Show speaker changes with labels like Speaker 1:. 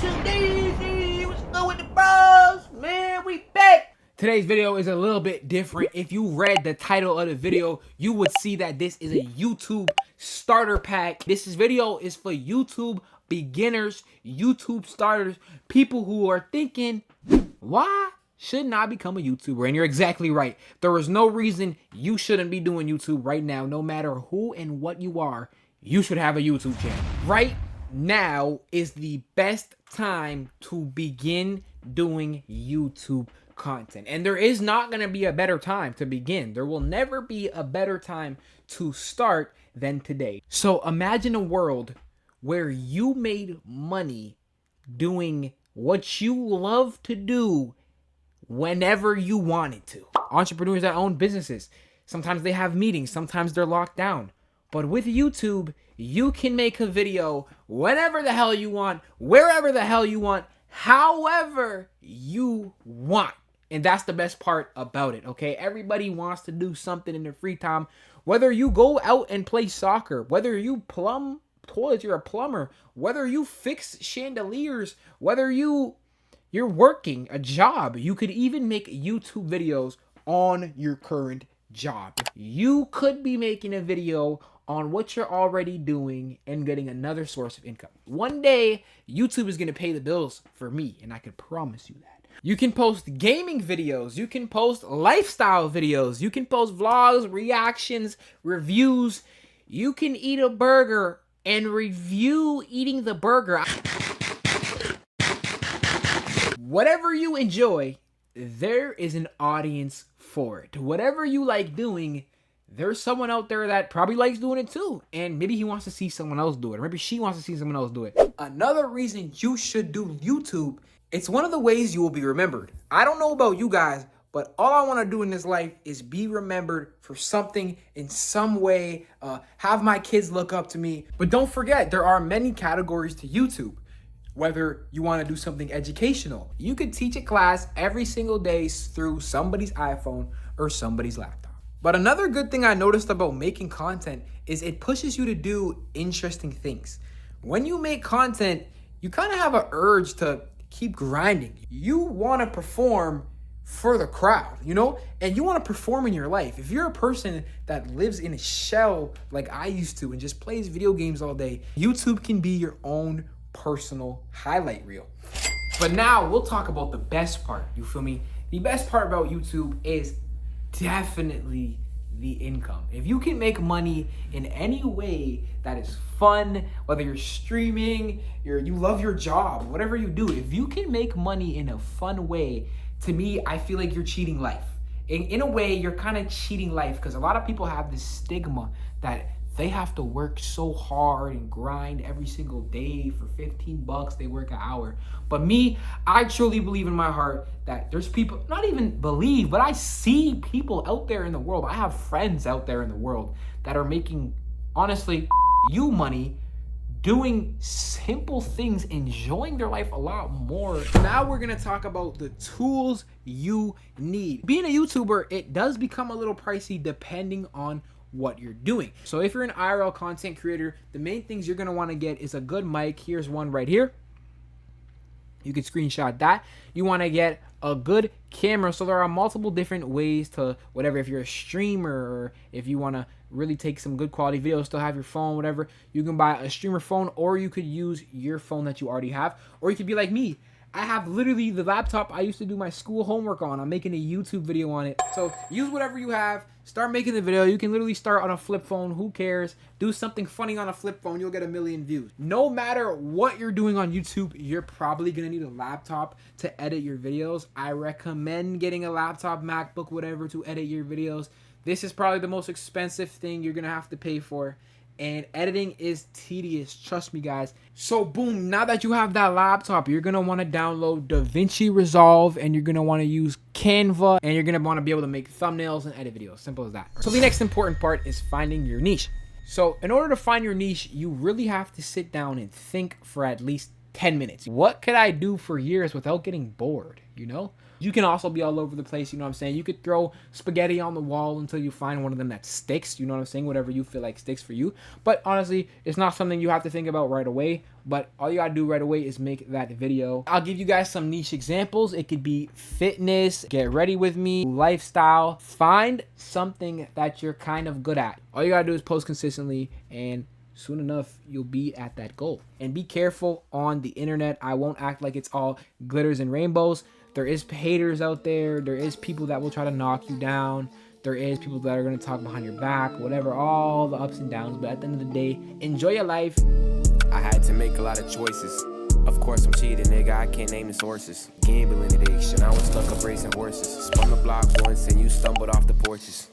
Speaker 1: Daisy, what's good with the bros? Man, we back. Today's video is a little bit different. If you read the title of the video, you would see that this is a YouTube starter pack. This video is for YouTube beginners, YouTube starters, people who are thinking, why shouldn't I become a YouTuber? And you're exactly right. There is no reason you shouldn't be doing YouTube right now. No matter who and what you are, you should have a YouTube channel. Right now is the best time to begin doing YouTube content. And there is not going to be a better time to begin. There will never be a better time to start than today. So imagine a world where you made money doing what you love to do whenever you wanted to. Entrepreneurs that own businesses, sometimes they have meetings, sometimes they're locked down. But with YouTube, you can make a video whenever the hell you want, wherever the hell you want, however you want. And that's the best part about it, okay? Everybody wants to do something in their free time. Whether you go out and play soccer, whether you plumb toilets, you're a plumber, whether you fix chandeliers, whether you're working a job, you could even make YouTube videos on your current job. You could be making a video on what you're already doing and getting another source of income. One day, YouTube is going to pay the bills for me, and I can promise you that. You can post gaming videos, you can post lifestyle videos, you can post vlogs, reactions, reviews. You can eat a burger and review eating the burger. Whatever you enjoy, there is an audience for it. Whatever you like doing, there's someone out there that probably likes doing it too. And maybe he wants to see someone else do it. Or maybe she wants to see someone else do it. Another reason you should do YouTube, it's one of the ways you will be remembered. I don't know about you guys, but all I want to do in this life is be remembered for something in some way, have my kids look up to me. But don't forget, there are many categories to YouTube. Whether you want to do something educational, you could teach a class every single day through somebody's iPhone or somebody's laptop. But another good thing I noticed about making content is it pushes you to do interesting things. When you make content, you kind of have an urge to keep grinding. You want to perform for the crowd, you know, and you want to perform in your life. If you're a person that lives in a shell like I used to and just plays video games all day, YouTube can be your own personal highlight reel. But now we'll talk about the best part, you feel me? The best part about YouTube is definitely the income. If you can make money in any way that is fun, whether you're streaming, you love your job, whatever you do, if you can make money in a fun way, to me, I feel like you're cheating life. In a way, you're kind of cheating life because a lot of people have this stigma that they have to work so hard and grind every single day for 15 bucks. They work an hour. But me, I truly believe in my heart that there's people, not even believe, but I see people out there in the world. I have friends out there in the world that are making, honestly, money, doing simple things, enjoying their life a lot more. Now we're gonna talk about the tools you need. Being a YouTuber, it does become a little pricey depending on what you're doing. So if you're an IRL content creator, the main things you're gonna wanna get is a good mic. Here's one right here. You can screenshot that. You wanna get a good camera. So there are multiple different ways to whatever. If you're a streamer or if you wanna really take some good quality videos, still have your phone, whatever, you can buy a streamer phone, or you could use your phone that you already have, or you could be like me. I have literally the laptop I used to do my school homework on. I'm making a YouTube video on it. So use whatever you have, start making the video. You can literally start on a flip phone, who cares? Do something funny on a flip phone, you'll get 1 million views. No matter what you're doing on YouTube, you're probably gonna need a laptop to edit your videos. I recommend getting a laptop, MacBook, whatever, to edit your videos. This is probably the most expensive thing you're gonna have to pay for. And editing is tedious, trust me guys. So boom, now that you have that laptop, you're gonna wanna download DaVinci Resolve, and you're gonna wanna use Canva, and you're gonna wanna be able to make thumbnails and edit videos, simple as that. So the next important part is finding your niche. So in order to find your niche, you really have to sit down and think for at least 10 minutes. What could I do for years without getting bored, you know? You can also be all over the place, you know what I'm saying? You could throw spaghetti on the wall until you find one of them that sticks, you know what I'm saying? Whatever you feel like sticks for you. But honestly, it's not something you have to think about right away. But all you gotta do right away is make that video. I'll give you guys some niche examples. It could be fitness, get ready with me, lifestyle. Find something that you're kind of good at. All you gotta do is post consistently, and soon enough you'll be at that goal. And be careful on the internet. I won't act like it's all glitters and rainbows. There is haters out there. There is people that will try to knock you down. There is people that are going to talk behind your back, whatever, all the ups and downs. But at the end of the day, enjoy your life.
Speaker 2: I had to make a lot of choices. Of course I'm cheating, nigga, I can't name the sources. Gambling addiction, I was stuck up racing horses. Spun the block once and you stumbled off the porches.